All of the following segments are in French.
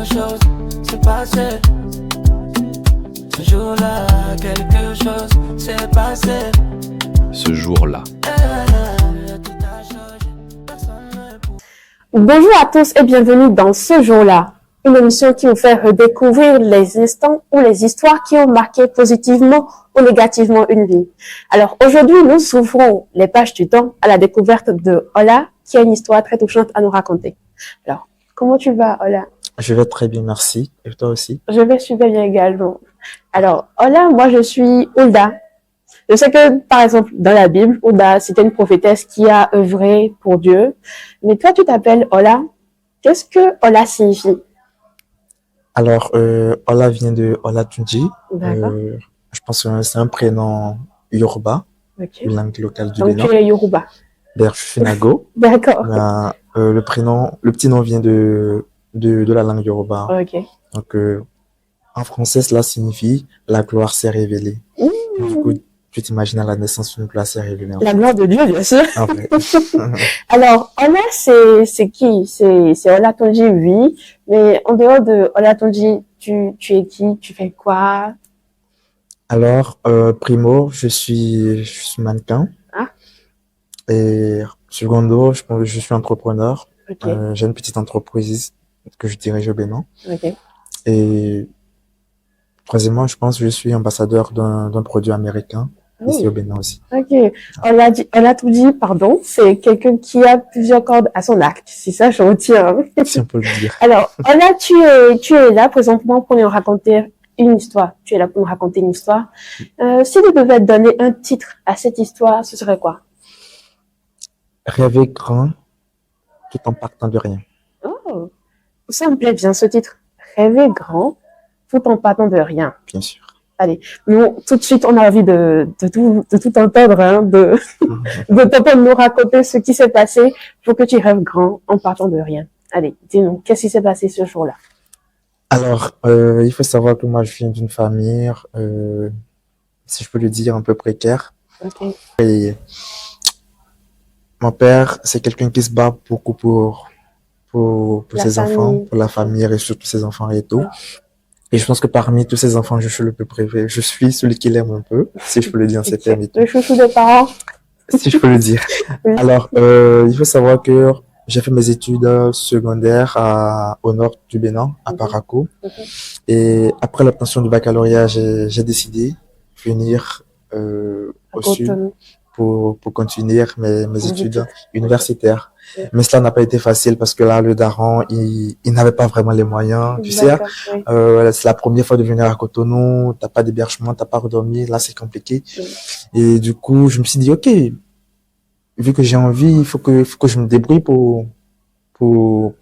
quelque chose s'est passé. Ce jour-là, quelque chose s'est passé. Ce jour-là. Tout a changé, personne ne peut. Bonjour à tous et bienvenue dans Ce jour-là, une émission qui vous fait redécouvrir les instants ou les histoires qui ont marqué positivement ou négativement une vie. Alors aujourd'hui, nous ouvrons les pages du temps à la découverte de Ola, qui a une histoire très touchante à nous raconter. Alors, comment tu vas, Ola? Je vais très bien, merci. Et toi aussi? Je vais super bien également. Alors, Ola, moi je suis Hulda. Je sais que, par exemple, dans la Bible, Hulda, c'était une prophétesse qui a œuvré pour Dieu. Mais toi, tu t'appelles Ola. Qu'est-ce que Ola signifie? Alors, Ola vient de Olatunji. D'accord. Je pense que c'est un prénom Yoruba, Ok. une langue locale du Donc, Bénin. tu es Yoruba. D'ailleurs, je suis Nago. D'accord. Le petit nom vient de la langue Yoruba. Ok. Donc, en français, cela signifie la gloire s'est révélée. Mmh. Du coup, tu t'imagines à la naissance une gloire s'est révélée. La gloire de Dieu, bien sûr. En fait. Alors, Ola, c'est qui? C'est Olatunji, oui. Mais en dehors de Olatunji, tu es qui? Tu fais quoi? Alors, primo, je suis mannequin. Ah. Et secondo, je suis entrepreneur. Ok. J'ai une petite entreprise que je dirige au Bénin. Ok. Et troisièmement, je pense que je suis ambassadeur d'un produit américain ici au Bénin aussi. Ok. Olatunji, pardon, c'est quelqu'un qui a plusieurs cordes à son arc. C'est ça, je retiens. Si on peut le dire. Alors, Ola, tu es là présentement pour nous raconter une histoire. Tu es là pour nous raconter une histoire. Si tu devais donner un titre à cette histoire, ce serait quoi? Rêver grand tout en partant de rien. Oh, ça me plaît bien ce titre. Rêver grand tout en partant de rien. Bien sûr. Allez, nous, tout de suite, on a envie de tout entendre, hein, de t'entendre nous raconter ce qui s'est passé pour que tu rêves grand en partant de rien. Allez, dis-nous, qu'est-ce qui s'est passé ce jour-là? Alors, il faut savoir que moi, je viens d'une famille, si je peux le dire, un peu précaire. Ok. Et mon père, c'est quelqu'un qui se bat beaucoup pour La ses famille. enfants, pour la famille et surtout ses enfants et tout. Et je pense que parmi tous ses enfants, je suis le plus préféré. Je suis celui qu'il aime un peu, si je peux le dire en ces termes et tout. Le chouchou des parents. Si je peux le dire. Oui. Alors, il faut savoir que j'ai fait mes études secondaires au nord du Bénin, à Parakou. Et après l'obtention du baccalauréat, j'ai décidé de venir au sud pour continuer mes études universitaires. Oui. Mais cela n'a pas été facile parce que là, le daron, il n'avait pas vraiment les moyens. Tu sais, D'accord, oui. c'est la première fois de venir à Cotonou, t'as pas d'hébergement, t'as pas redormi, là c'est compliqué. Et du coup, je me suis dit, ok, vu que j'ai envie, il faut que je me débrouille pour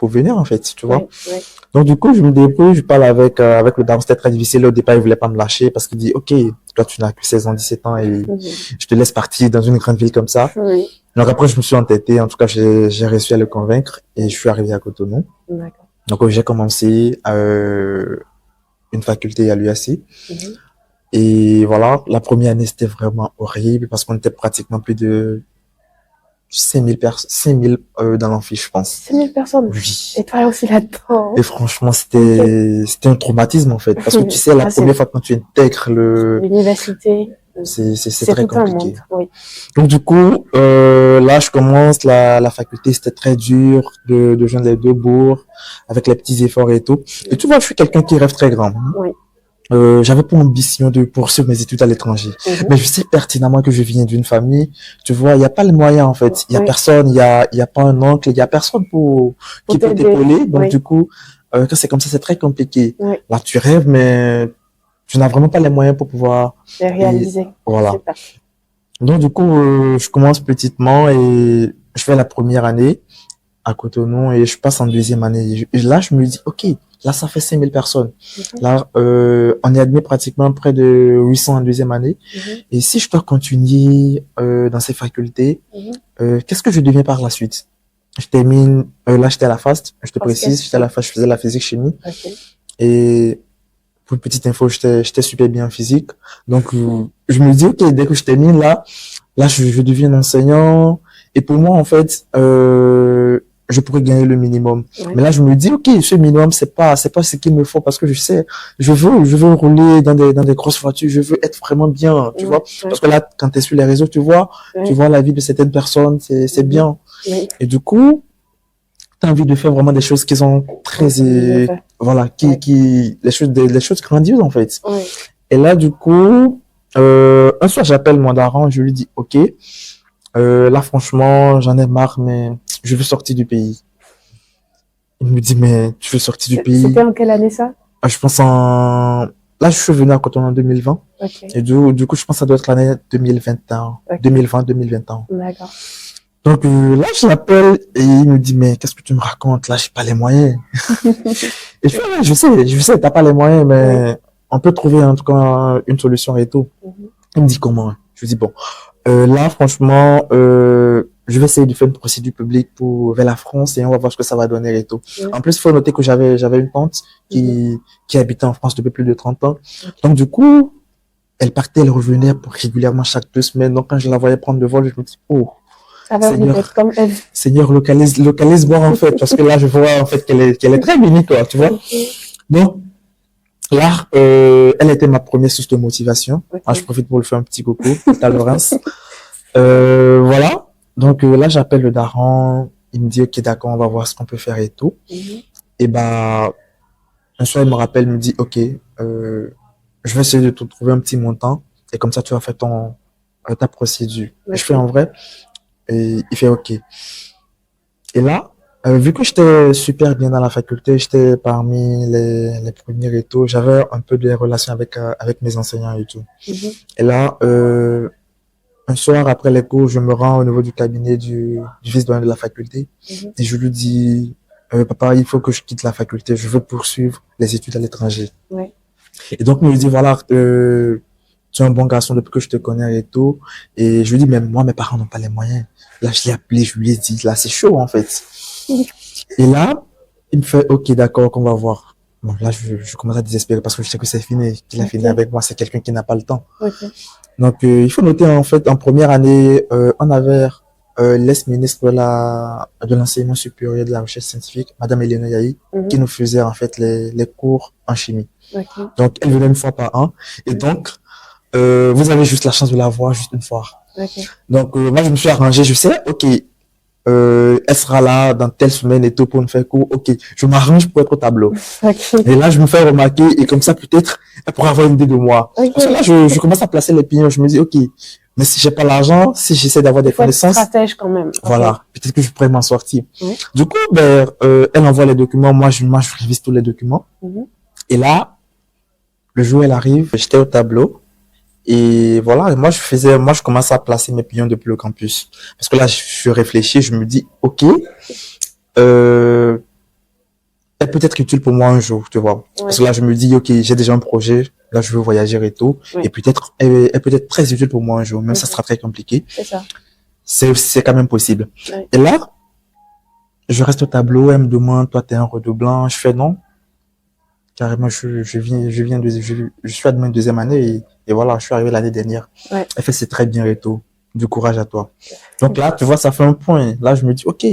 venir en fait, tu vois. Oui, oui. Donc du coup, je me débrouille, je parle avec le daron, c'était très difficile. Au départ, il voulait pas me lâcher parce qu'il dit, ok, toi tu n'as que 16 ans, 17 ans et je te laisse partir dans une grande ville comme ça. Oui. Donc après, je me suis entêté, en tout cas, j'ai réussi à le convaincre et je suis arrivé à Cotonou. D'accord. Donc j'ai commencé une faculté à l'UAC. Et voilà, la première année, c'était vraiment horrible parce qu'on était pratiquement plus de 5000 dans l'amphi, je pense. 6000 personnes. Oui. Et toi aussi là-dedans. Et franchement, c'était un traumatisme, en fait. Parce que tu sais, la première fois quand tu intègres l'université, c'est très tout un compliqué. monde, oui. Donc, du coup, là, je commence la faculté, c'était très dur de joindre les deux bouts avec les petits efforts et tout. Et tu vois, je suis quelqu'un qui rêve très grand. Oui. J'avais pour ambition de poursuivre mes études à l'étranger. Mais je sais pertinemment que je viens d'une famille, tu vois, il n'y a pas les moyens, en fait. Il y a personne, il y a pas un oncle, il y a personne qui peut t'épauler. Donc, du coup, quand c'est comme ça, c'est très compliqué. Là, tu rêves, mais tu n'as vraiment pas les moyens pour pouvoir les réaliser. Voilà. Donc, du coup, je commence petitement et je fais la première année à Cotonou et je passe en deuxième année. Et là, je me dis, ok, là, ça fait 5000 personnes. Là, on est admis pratiquement près de 800 en deuxième année. Et si je dois continuer dans ces facultés, qu'est-ce que je deviens par la suite? Je termine, là, j'étais à la FAST, je te précise, j'étais à la FAST, je faisais la physique-chimie. Et pour une petite info, j'étais super bien en physique. Donc, je me dis, ok, dès que je termine là, je deviens enseignant. Et pour moi, en fait, je pourrais gagner le minimum. Ouais. Mais là, je me dis, OK, ce minimum, c'est pas ce qu'il me faut parce que je sais, je veux rouler dans des grosses voitures, je veux être vraiment bien, tu vois. Ouais. Parce que là, quand tu es sur les réseaux, tu Ouais. vois la vie de certaines personnes, c'est bien. Oui. Et du coup, tu as envie de faire vraiment des choses qui sont très, voilà, Ouais. les choses grandioses, en fait. Ouais. Et là, du coup, un soir, j'appelle mon daron, je lui dis, OK, là, franchement, j'en ai marre, mais je veux sortir du pays. Il me dit, mais tu veux sortir du pays? C'était en quelle année ça? Je pense là, je suis venu à Cotonou en 2020. Ok. Et du coup, je pense que ça doit être l'année 2021. Ok. 2020. D'accord. Donc, là, je l'appelle et il me dit, mais qu'est-ce que tu me racontes? Là, j'ai pas les moyens. Et je fais, ouais, je sais, t'as pas les moyens, mais on peut trouver en tout cas une solution et tout. Il me dit comment? Je lui dis, bon, là, franchement, je vais essayer de faire une procédure publique vers la France et on va voir ce que ça va donner et tout. En plus, il faut noter que j'avais une tante qui habitait en France depuis plus de 30 ans. Donc, du coup, elle partait, elle revenait régulièrement chaque 2 semaines. Donc, quand je la voyais prendre le vol, je me dis, oh, Ça va être comme elle. Seigneur, localise-moi, en fait, parce que là, je vois, en fait, qu'elle est très mini, quoi, tu vois. Donc, là, elle était ma première source de motivation. Ah, je profite pour le faire un petit coucou à Laurence. Voilà. Donc, là, j'appelle le daron. Il me dit, OK, d'accord, on va voir ce qu'on peut faire et tout. Et bah, un soir, il me rappelle, il me dit, OK, je vais essayer de te trouver un petit montant. Et comme ça, tu vas faire ta procédure. Et je fais en vrai. Et il fait OK. Et là, vu que j'étais super bien dans la faculté, j'étais parmi les premiers et tout, j'avais un peu de relations avec mes enseignants et tout. Et là, un soir après les cours, je me rends au niveau du cabinet du vice-doyen de la faculté et je lui dis, papa, il faut que je quitte la faculté, je veux poursuivre les études à l'étranger. Ouais. Et donc, il me dit, voilà, tu es un bon garçon depuis que je te connais et tout. Et je lui dis, mais moi, mes parents n'ont pas les moyens. Là, je l'ai appelé, je lui ai dit, là, c'est chaud, en fait. Et là, il me fait, OK, d'accord, qu'on va voir. Bon, là, je commence à désespérer parce que je sais que c'est fini, qu'il a fini avec moi. C'est quelqu'un qui n'a pas le temps. Donc, il faut noter, en fait, en première année, on avait l'ex-ministre de l'enseignement supérieur et de la recherche scientifique, Madame Eleonore Yahi, qui nous faisait, en fait, les cours en chimie. Donc, elle venait une fois par an. Et donc, vous avez juste la chance de la voir juste une fois. Donc, moi, je me suis arrangé, je sais, OK, elle sera là dans telle semaine et tout pour nous faire cours. OK, je m'arrange pour être au tableau. Et là, je me fais remarquer et comme ça, peut-être, elle pourra avoir une idée de moi. Parce que là, je commence à placer les pions. Je me dis, OK, mais si j'ai pas l'argent, si j'essaie d'avoir des connaissances. Stratège quand même. Voilà, peut-être que je pourrais m'en sortir. Du coup, ben, elle envoie les documents. Moi, je révise tous les documents. Et là, le jour où elle arrive, j'étais au tableau. Et voilà, moi, je commence à placer mes pions depuis le campus. Parce que là, je réfléchis, je me dis, OK, elle peut être utile pour moi un jour, tu vois. Parce que là, je me dis, OK, j'ai déjà un projet, là, je veux voyager et tout. Et peut-être, elle peut être très utile pour moi un jour, même ça sera très compliqué. C'est ça. C'est quand même possible. Et là, je reste au tableau, elle me demande, toi, t'es un redoublant. Je fais non. Carrément, je suis admis en deuxième année et voilà, je suis arrivé l'année dernière. Elle fait, c'est très bien et tout. Du courage à toi. Donc là, tu vois, ça fait un point. Là, je me dis, OK.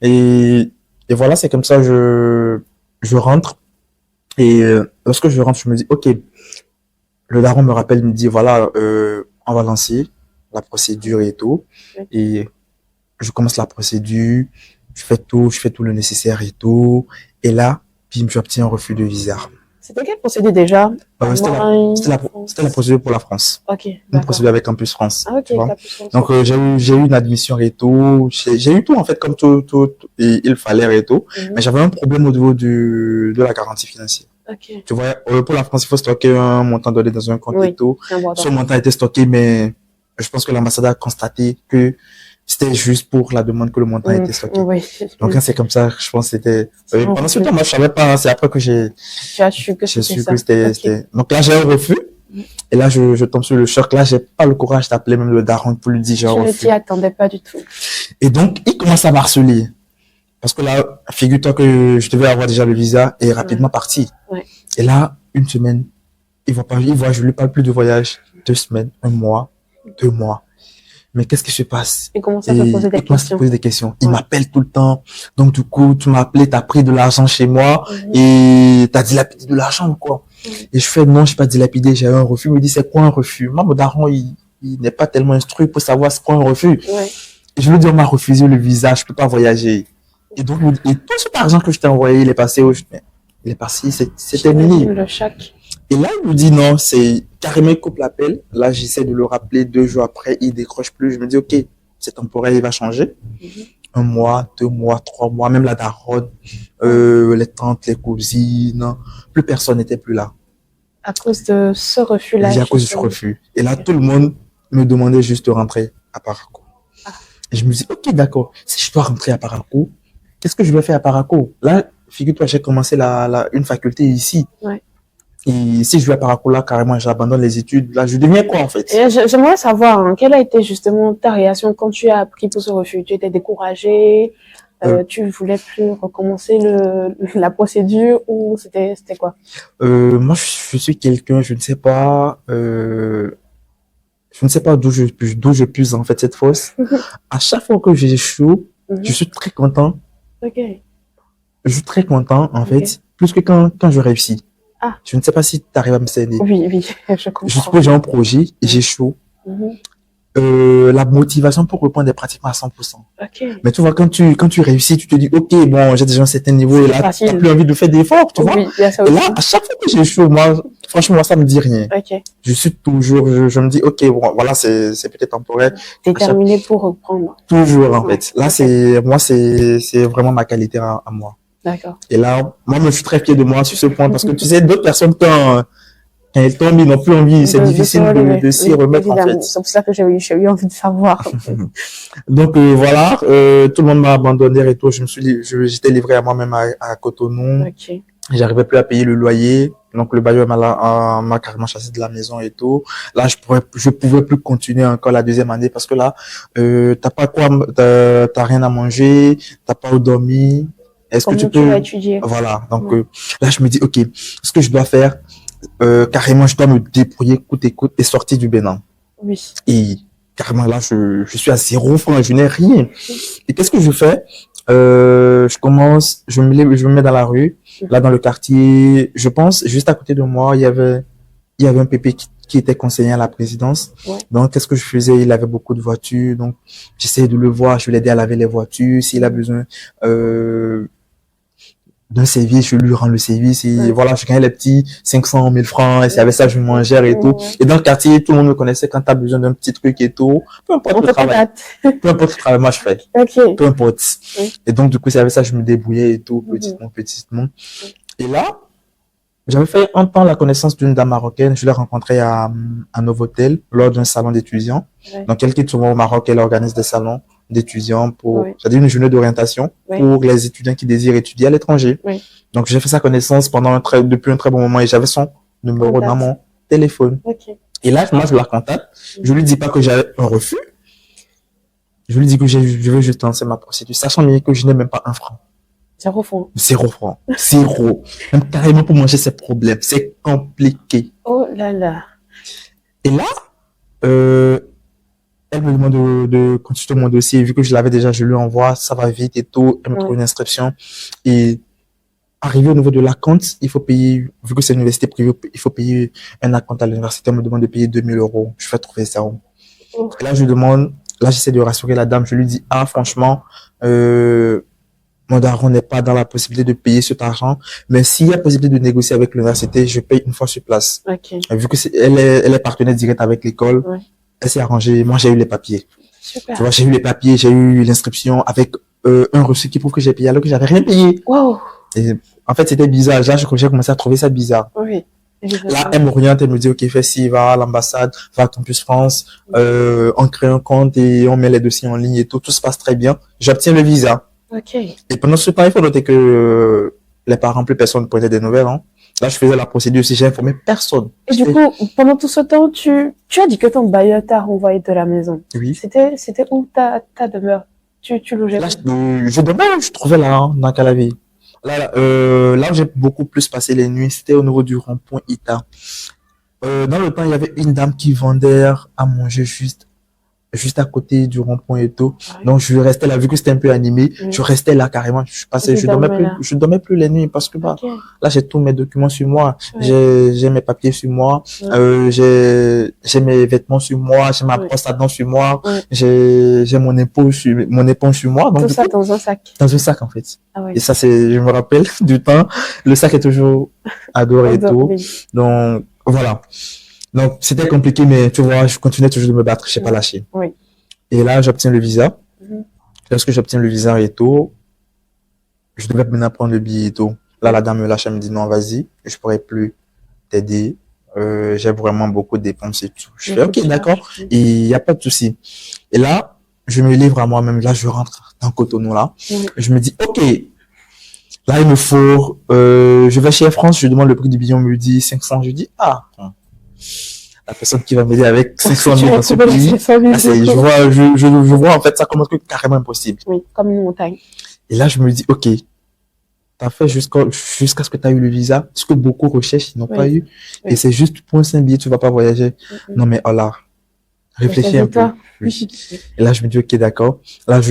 Et voilà, c'est comme ça, je rentre. Et lorsque je rentre, je me dis, OK. Le daron me rappelle, il me dit, voilà, on va lancer la procédure et tout. Et je commence la procédure. Je fais tout le nécessaire et tout. Et là, puis j'obtiens un refus de visa. C'était quelle procédure déjà? C'était la procédure pour la France. OK. Une procédure avec Campus France. Ah, OK, Campus France. Donc, j'ai eu une admission et tout. J'ai eu tout, en fait, comme tout, et il fallait et tout. Mais j'avais un problème au niveau de la garantie financière. Tu vois, pour la France, il faut stocker un montant donné dans un compte et tout. Ce montant a été stocké, mais je pense que l'ambassade a constaté que c'était juste pour la demande que le montant a été stocké. Donc, quand c'est comme ça, je pense que c'était, pendant ce temps, moi, je savais pas, c'est après que j'ai su que c'était. Donc là, j'ai un refus. Et là, je tombe sur le choc. Là, j'ai pas le courage d'appeler même le daron pour lui dire j'ai un refus. Je ne t'y attendais pas du tout. Et donc, il commence à m'harceler. Parce que là, figure-toi que je devais avoir déjà le visa et rapidement parti. Et là, une semaine, je lui parle plus de voyage. 2 semaines, 1 mois, 2 mois. mais qu'est-ce qui se passe? Et commence à te poser des il commence à se questions. poser des questions. Il Ouais. m'appelle tout le temps. Donc, du coup, tu m'as appelé, t'as pris de l'argent chez moi Mhm. et t'as dilapidé de l'argent ou quoi? Mhm. Et je fais, non, j'ai pas dilapidé, j'ai eu un refus. Il me dit, c'est quoi un refus? Moi, mon daron, il n'est pas tellement instruit pour savoir c'est quoi un refus. Ouais. Et je lui dis, on m'a refusé le visa, je peux pas voyager. Et donc, et tout cet argent que je t'ai envoyé, il est passé il est passé, c'est terminé. J'imagine le choc. Et là, il me dit non, c'est carrément, il coupe l'appel. Là, j'essaie de le rappeler 2 jours après, il décroche plus. Je me dis, ok, c'est temporaire, il va changer. Mhm. 1 mois, 2 mois, 3 mois, même la daronne, les tantes, les cousines, plus personne n'était plus là. À cause de ce refus-là. À cause de ce refus. Et là, tout le monde me demandait juste de rentrer à Parakou. Ah. Et je me dis, ok, d'accord, si je dois rentrer à Parakou, qu'est-ce que je vais faire à Parakou? Là, figure-toi, j'ai commencé une faculté ici. Ouais. Et si je vais à Parakou, là, carrément, j'abandonne les études. Là, je deviens quoi, en fait? Et j'aimerais savoir, hein, quelle a été justement ta réaction quand tu as appris pour ce refus? Tu étais découragé, tu voulais plus recommencer la procédure ou c'était quoi? Moi, je suis quelqu'un, je ne sais pas, d'où je puise, en fait, cette force. À chaque fois que j'échoue, je suis très content. Ok. Je suis très content, en Ok. fait, plus que quand je réussis. Ah. Je ne sais pas si tu arrives à me cerner. Oui, oui, je comprends. Je suppose que j'ai un projet, et j'échoue. Mhm. La motivation pour reprendre est pratiquement à 100%. Ok. Mais tu vois, quand tu réussis, tu te dis, ok, bon, j'ai déjà un certain niveau, et C'est là, facile. t'as plus envie de faire d'efforts, tu vois. Oui, il y a ça Et aussi. là, à chaque fois que j'échoue, moi, franchement, ça me dit rien. Ok. Je suis toujours, je me dis, ok, bon, voilà, c'est peut-être temporaire. Déterminé pour reprendre. Toujours, en Ouais. fait. Là, Ok. c'est vraiment ma qualité à moi. D'accord. Et là, moi, je suis très fier de moi sur ce point, parce que tu sais, d'autres personnes, quand elles tombent, ils n'ont plus envie, c'est difficile se relever. de s'y Oui, remettre, en évidemment. fait. C'est pour ça que j'ai eu envie de savoir. Donc, voilà, tout le monde m'a abandonné et tout. J'étais livré à moi-même à Cotonou. Ok. J'arrivais plus à payer le loyer. Donc, le bailleur m'a carrément chassé de la maison et tout. Là, je pouvais plus continuer encore la deuxième année parce que là, t'as rien à manger, t'as pas où dormir. Est-ce que Comment tu tu vas peux, étudier? voilà. Donc, Ouais. là, je me dis, ok, ce que je dois faire, carrément, je dois me débrouiller coûte et coûte et sortir du Bénin. Oui. Et carrément, là, je suis à 0 francs, je n'ai rien. Et qu'est-ce que je fais? Je me mets dans la rue, là, dans le quartier. Je pense, juste à côté de moi, il y avait un pépé qui était conseiller à la présidence. Ouais. Donc, qu'est-ce que je faisais? Il avait beaucoup de voitures. Donc, j'essayais de le voir. Je l'aidais à laver les voitures. S'il a besoin, d'un service, je lui rends le service et Ouais. voilà, je gagnais les petits 500, 1000 francs et c'est avec ça que je mangeais et tout. Ouais. Et dans le quartier, tout le monde me connaissait quand t'as besoin d'un petit truc et tout. Peu importe On le te travail. contacte. Peu importe le travail, moi je fais. Ok. Peu importe. Oui. Et donc, du coup, c'est avec ça que je me débrouillais et tout, Mhm. petitement. Et là, j'avais fait un temps la connaissance d'une dame marocaine. Je l'ai rencontrée à Novotel lors d'un salon d'étudiants. Ouais. Donc, elle qui est souvent au Maroc, elle organise des salons d'étudiants Oui. c'est-à-dire une journée d'orientation Oui. pour les étudiants qui désirent étudier à l'étranger. Oui. Donc, j'ai fait sa connaissance depuis un très bon moment et j'avais son numéro Contact. dans mon téléphone. Ok. Et là, moi, je la contacte. Je lui dis pas que j'avais un refus. Je lui dis que je veux juste lancer ma procédure, sachant bien que je n'ai même pas 1 franc. 0 francs. 0 franc. 0. Même carrément pour manger, c'est problème. C'est compliqué. Oh là là. Et là, elle me demande de consulter mon dossier. Vu que je l'avais déjà, je lui envoie, ça va vite et tout. Elle me trouve une inscription. Et arrivé au niveau de l'acompte, il faut payer, vu que c'est une université privée, il faut payer un acompte à l'université. Elle me demande de payer 2000 €. Je fais trouver ça. Oh. Et là, j'essaie de rassurer la dame. Je lui dis, franchement, mon daron n'est pas dans la possibilité de payer cet argent, mais s'il y a possibilité de négocier avec l'université, je paye une fois sur place. Ok. Vu que elle est partenaire direct avec l'école, Ouais. elle s'est arrangée. Moi, j'ai eu les papiers. Super. Tu vois, j'ai eu les papiers, j'ai eu l'inscription avec un reçu qui prouve que j'ai payé alors que j'avais rien payé. Wow. Et en fait, c'était bizarre. Là, j'ai commencé à trouver ça bizarre. Oui. Là, elle m'oriente, elle me dit, ok, fais ci, va à l'ambassade, va à Campus France, on crée un compte et on met les dossiers en ligne et tout se passe très bien. J'obtiens le visa. Ok. Et pendant ce temps, il faut noter que les parents, plus personne ne prenait des nouvelles, hein. Là, je faisais la procédure aussi, j'ai informé personne. Et du coup, pendant tout ce temps, tu as dit que ton bailleur t'a renvoyé de la maison. Oui. C'était où ta demeure? Tu logeais Là, où? je trouvais là, hein, dans Calavi. Là où j'ai beaucoup plus passé les nuits, c'était au niveau du rond-point Ita. Dans le temps, il y avait une dame qui vendait à manger juste juste à côté du rond-point et tout. Ouais. Donc, je restais là, vu que c'était un peu animé, je restais là carrément. Et tu dormais là. Je dormais plus les nuits parce que, bah, Ok. là, j'ai tous mes documents sur moi. Ouais. J'ai mes papiers sur moi. Ouais. J'ai mes vêtements sur moi. J'ai ma Ouais. brosse à dents sur moi. Ouais. J'ai mon éponge sur moi. Donc, Tout du ça coup, dans un sac. dans un sac, en fait. Ah ouais. Et ça, je me rappelle du temps. Le sac est toujours à dehors et tout. Oui. Donc, voilà. Donc, c'était compliqué, mais tu vois, je continuais toujours de me battre. J'ai pas lâché. Oui. Et là, j'obtiens le visa. Mhm. Lorsque j'obtiens le visa et tout, je devais maintenant prendre le billet et tout. Là, la dame me lâche, elle me dit non, vas-y, je pourrais plus t'aider. J'ai vraiment beaucoup de dépenses et tout. Je fais ok, d'accord. Et il y a pas de souci. Et là, je me livre à moi-même. Là, je rentre dans Cotonou là. Oui. Je me dis ok. Là, il me faut, je vais chez Air France, je demande le prix du billet, on me dit 500. Je dis ah. La personne qui va m'aider avec 500 000 dans ce pays. Je vois en fait ça comme un truc carrément impossible. Oui, comme une montagne. Et là, je me dis, ok, t'as fait jusqu'à ce que t'as eu le visa, ce que beaucoup recherchent, ils n'ont pas eu. Oui. Et c'est juste pour un simple billet, tu vas pas voyager. Non, mais oh là, réfléchis un peu. Oui. Et là, je me dis, ok, d'accord. Là,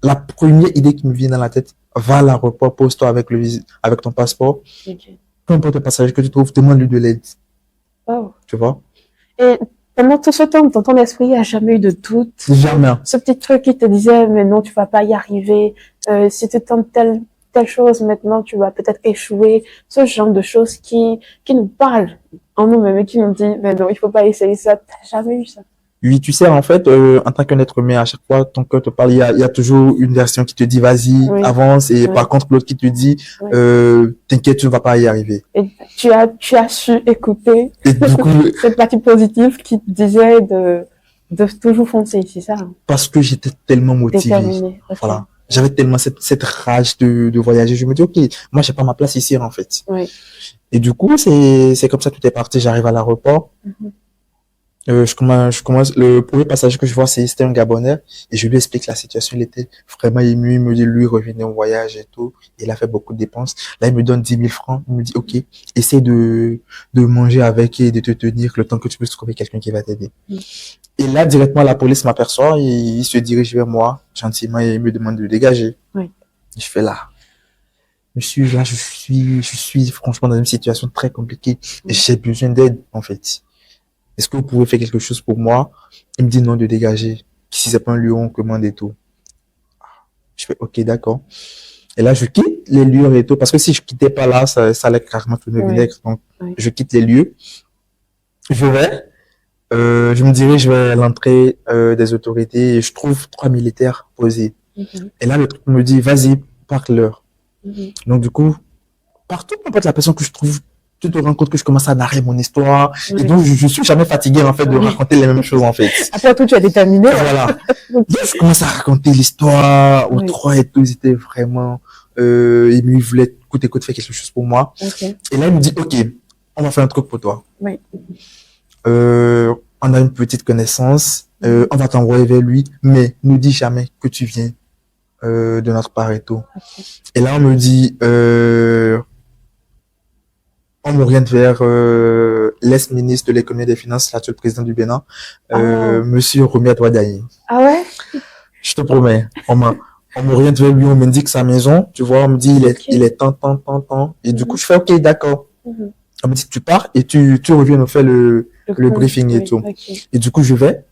la première idée qui me vient dans la tête, va à l'aéroport, pose-toi avec ton passeport. Okay. Peu importe le passager que tu trouves, demande-lui de l'aide. Oh. Tu vois? Et pendant tout ce temps, dans ton esprit, il n'y a jamais eu de doute. Jamais. Ce petit truc qui te disait, mais non, tu vas pas y arriver. Si tu tentes telle chose, maintenant, tu vas peut-être échouer. Ce genre de choses qui nous parlent en nous-mêmes et qui nous dit, mais non, il faut pas essayer ça. T'as jamais eu ça? Oui, tu sais, en fait, en tant qu'un être humain, à chaque fois, ton cœur te parle, il y a toujours une version qui te dit, vas-y, avance, et par contre, l'autre qui te dit, t'inquiète, tu ne vas pas y arriver. Et tu as su écouter et du coup, cette partie positive qui te disait de toujours foncer, c'est ça? Parce que j'étais tellement motivé. Déterminé. Okay. Voilà. J'avais tellement cette rage de voyager. Je me dis, ok, moi, j'ai pas ma place ici, en fait. Oui. Et du coup, c'est comme ça, tout est parti. J'arrive à l'aéroport. Je commence, le premier passager que je vois, c'était un Gabonais, et je lui explique la situation, il était vraiment ému, il me dit, lui, revenait au voyage et tout, il a fait beaucoup de dépenses. Là, il me donne 10 000 francs, il me dit, ok, essaie de manger avec et de te tenir le temps que tu peux trouver quelqu'un qui va t'aider. Et là, directement, la police m'aperçoit, et il se dirige vers moi, gentiment, et il me demande de dégager. Oui. Je fais là. Monsieur, là, je suis franchement dans une situation très compliquée, et j'ai besoin d'aide, en fait. Est-ce que vous pouvez faire quelque chose pour moi? Il me dit non de dégager. Si c'est pas un lion, on commande et tout. Je fais ok, d'accord. Et là, je quitte les lieux et tout, parce que si je quittais pas là, ça allait carrément tourner vinaigre. Donc, je quitte les lieux. Je me dirige vers l'entrée des autorités et je trouve 3 militaires posés. Et là, le truc me dit, vas-y, parle-leur. Donc, du coup, partout, en fait, la personne que je trouve, tu te rends compte que je commence à narrer mon histoire. Et donc, je suis jamais fatigué, en fait, de raconter les mêmes choses, en fait. Après tout, tu as déterminé. Voilà. Donc, je commence à raconter l'histoire aux trois et tout. Ils étaient vraiment, émus. Ils voulaient, écoute, faire quelque chose pour moi. Et là, il me dit, ok, on va faire un truc pour toi. Oui. On a une petite connaissance. On va t'envoyer vers lui, mais nous dis jamais que tu viens, de notre part et tout. Et là, on me dit, on m'oriente vers l'ex-ministre de l'économie et des finances, l'actuel président du Bénin, Monsieur Romy Adouadaï. Ah ouais? Je te promets. On m'oriente vers lui, on m'indique sa maison, tu vois, on me dit il est tant. Et du coup, je fais ok, d'accord. On me dit tu pars et tu reviens nous faire le briefing et tout. Et du coup, je vais.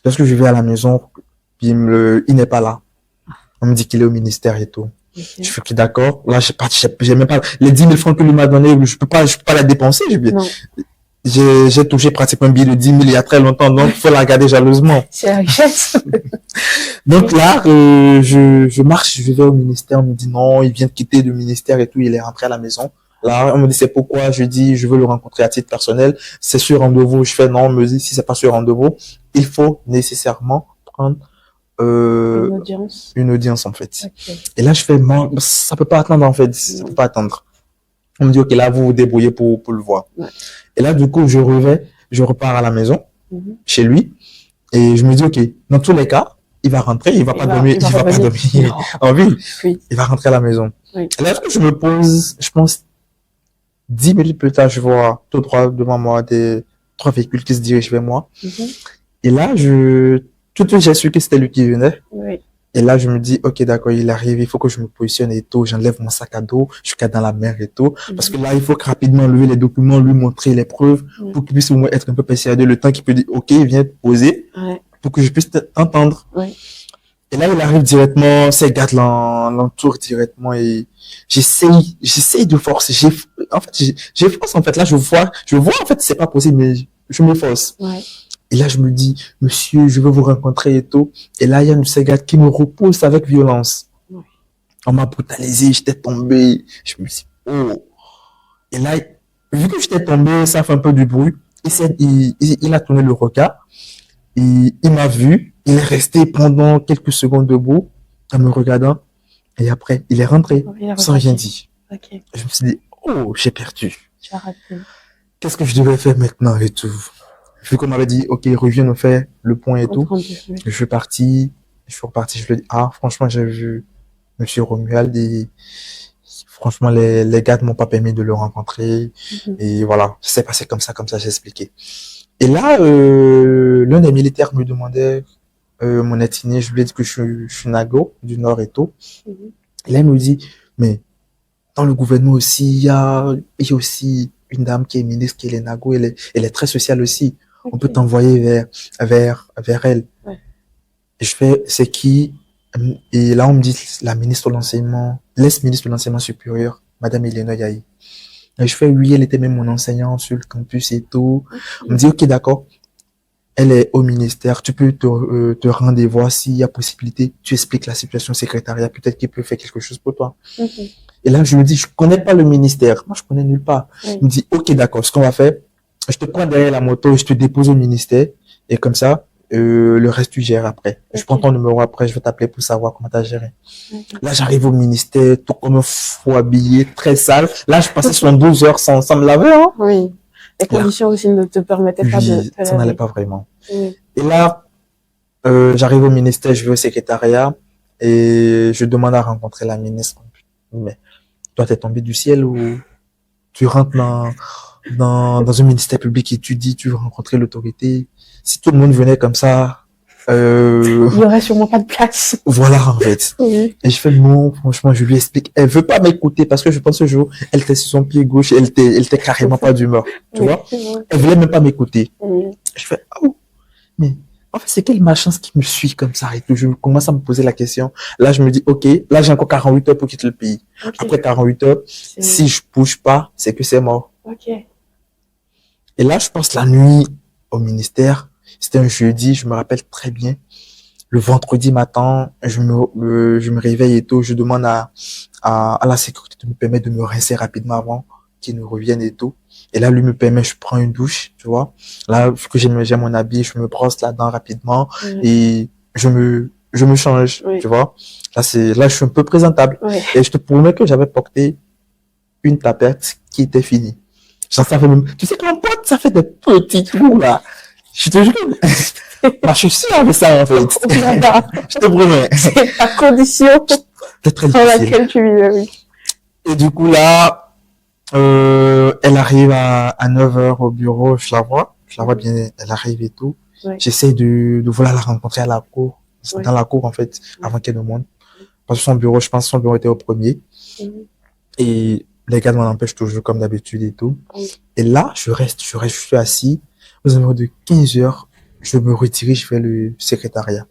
Lorsque je vais à la maison, puis il n'est pas là. On me dit qu'il est au ministère et tout. Je fais que d'accord. Là, j'ai même pas, les 10 000 francs que lui m'a donné, je peux pas la dépenser. J'ai touché pratiquement un billet de 10 000 il y a très longtemps, donc il faut la garder jalousement. C'est la richesse. Donc là, je marche, je vais au ministère, on me dit non, il vient de quitter le ministère et tout, il est rentré à la maison. Là, on me dit c'est pourquoi, je dis je veux le rencontrer à titre personnel, c'est sur rendez-vous, je fais non, on me dit si c'est pas sur rendez-vous, il faut nécessairement prendre une audience en fait. Et là je fais non, ça peut pas attendre en fait, ça peut pas attendre. On me dit ok, là vous vous débrouillez pour le voir. Et là du coup je repars à la maison chez lui et je me dis ok, dans tous les cas il va rentrer, il va pas dormir en ville. Il va rentrer à la maison. Et là je me pose, je pense 10 minutes plus tard, je vois tout droit devant moi 3 véhicules qui se dirigent vers moi. Et là, tout de suite, j'ai su que c'était lui qui venait. Oui. Et là, je me dis, ok, d'accord, il arrive, il faut que je me positionne et tout. J'enlève mon sac à dos, je suis dans la mer et tout. Parce que là, il faut que rapidement lever les documents, lui montrer les preuves pour qu'il puisse au moins être un peu persuadé. Le temps qu'il peut dire, ok, viens te poser Ouais. pour que je puisse t'entendre. Oui. Et là, il arrive directement, ces gars l'entourent directement et j'essaye de forcer. J'ai force, en fait. Là, je vois, en fait, c'est pas possible, mais je me force. Ouais. Et là, je me dis, monsieur, je veux vous rencontrer et tout. Et là, il y a une de ces gars qui me repousse avec violence. Ouais. On m'a brutalisé, j'étais tombé. Je me suis dit, oh. Et là, vu que j'étais tombé, ça fait un peu du bruit. Il a tourné le regard. Et il m'a vu. Il est resté pendant quelques secondes debout, en me regardant. Et après, il est rentré, sans rien dire. Ok. Je me suis dit, oh, j'ai perdu. Tu as raté. Qu'est-ce que je devais faire maintenant et tout? Vu qu'on m'avait dit, ok, reviens nous faire le point et tout. Je suis reparti, je lui ai dit, ah, franchement, j'ai vu monsieur Romuald et franchement, les gars ne m'ont pas permis de le rencontrer. Et voilà, c'est passé comme ça, j'ai expliqué. Et là, l'un des militaires me demandait mon ethnie, je lui ai dit que je suis Nago, du Nord et tout. Et là, il me dit, mais dans le gouvernement aussi, il y a aussi une dame qui est ministre, qui est Nago, elle est très sociale aussi. On peut t'envoyer vers elle. Ouais. Et je fais, c'est qui? Et là, on me dit, la ministre de l'enseignement, l'ex-ministre de l'enseignement supérieur, Madame Elena Yahi. Et je fais, oui, elle était même mon enseignante sur le campus et tout. On me dit, ok, d'accord. Elle est au ministère, tu peux te rendre et voir s'il y a possibilité. Tu expliques la situation au secrétariat, peut-être qu'il peut faire quelque chose pour toi. Et là, je me dis, je connais pas le ministère. Moi, je connais nulle part. Il me dit, ok, d'accord, ce qu'on va faire, je te prends derrière la moto et je te dépose au ministère. Et comme ça, le reste, tu gères après. Je prends ton numéro après, je vais t'appeler pour savoir comment t'as géré. Là, j'arrive au ministère, tout comme un fou habillé, très sale. Là, je passais 72 heures sans me laver, hein. Oui. Les conditions aussi ne te permettaient pas de te ça n'allait laver. pas vraiment. Oui. Et là, j'arrive au ministère, je vais au secrétariat et je demande à rencontrer la ministre. Mais toi, t'es tombé du ciel ou tu rentres dans un ministère public et tu dis tu veux rencontrer l'autorité? Si tout le monde venait comme ça, Il y aurait sûrement pas de place. voilà, en fait. Oui. Et je fais non, franchement, je lui explique. Elle veut pas m'écouter parce que je pense que ce jour, elle était sur son pied gauche et elle était carrément pas d'humeur. Tu vois? Elle voulait même pas m'écouter. Je fais, oh, mais en fait, c'est quelle ma chance qui me suit comme ça et tout. Je commence à me poser la question. Là, je me dis, ok, là, j'ai encore 48 heures pour quitter le pays. Après 48 heures, si je bouge pas, c'est que c'est mort. Ok. Et là, je passe la nuit au ministère. C'était un jeudi, je me rappelle très bien. Le vendredi matin, je me réveille et tout. Je demande à la sécurité de me permettre de me rincer rapidement avant qu'il ne revienne et tout. Et là, lui me permet, je prends une douche, tu vois. Là, vu que j'ai mon habit, je me brosse là-dedans rapidement et je me change, tu vois. Là, je suis un peu présentable. Et je te promets que j'avais porté une tapette qui était finie. Genre, ça fait même, tu sais, quand on porte, ça fait des petits trous, là. Je te jure. Bah, je suis sûr avec ça, en fait. Je te promets. C'est ta condition C'est très dans difficile. laquelle tu vivais, oui. Et du coup, là, elle arrive à 9h au bureau, je la vois bien, elle arrive et tout. J'essaie de vouloir la rencontrer à la cour, dans la cour, en fait, avant qu'elle ne monte. Parce que son bureau, je pense que son bureau était au premier. Et les gars m'en empêchent toujours comme d'habitude et tout. Et là, je suis assis. Aux environs de 15h, je me redirige vers le secrétariat.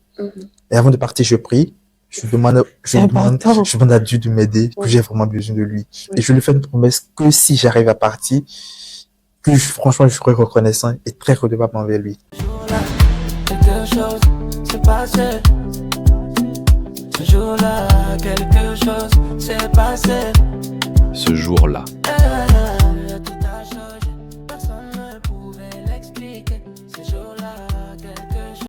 Et avant de partir, je prie. Je demande à Dieu de m'aider, que j'ai vraiment besoin de lui. Et je lui fais une promesse que si j'arrive à partir, franchement, je serai reconnaissant et très redevable envers lui. Quelque chose s'est passé. Ce jour-là, quelque chose s'est passé. Ce jour-là.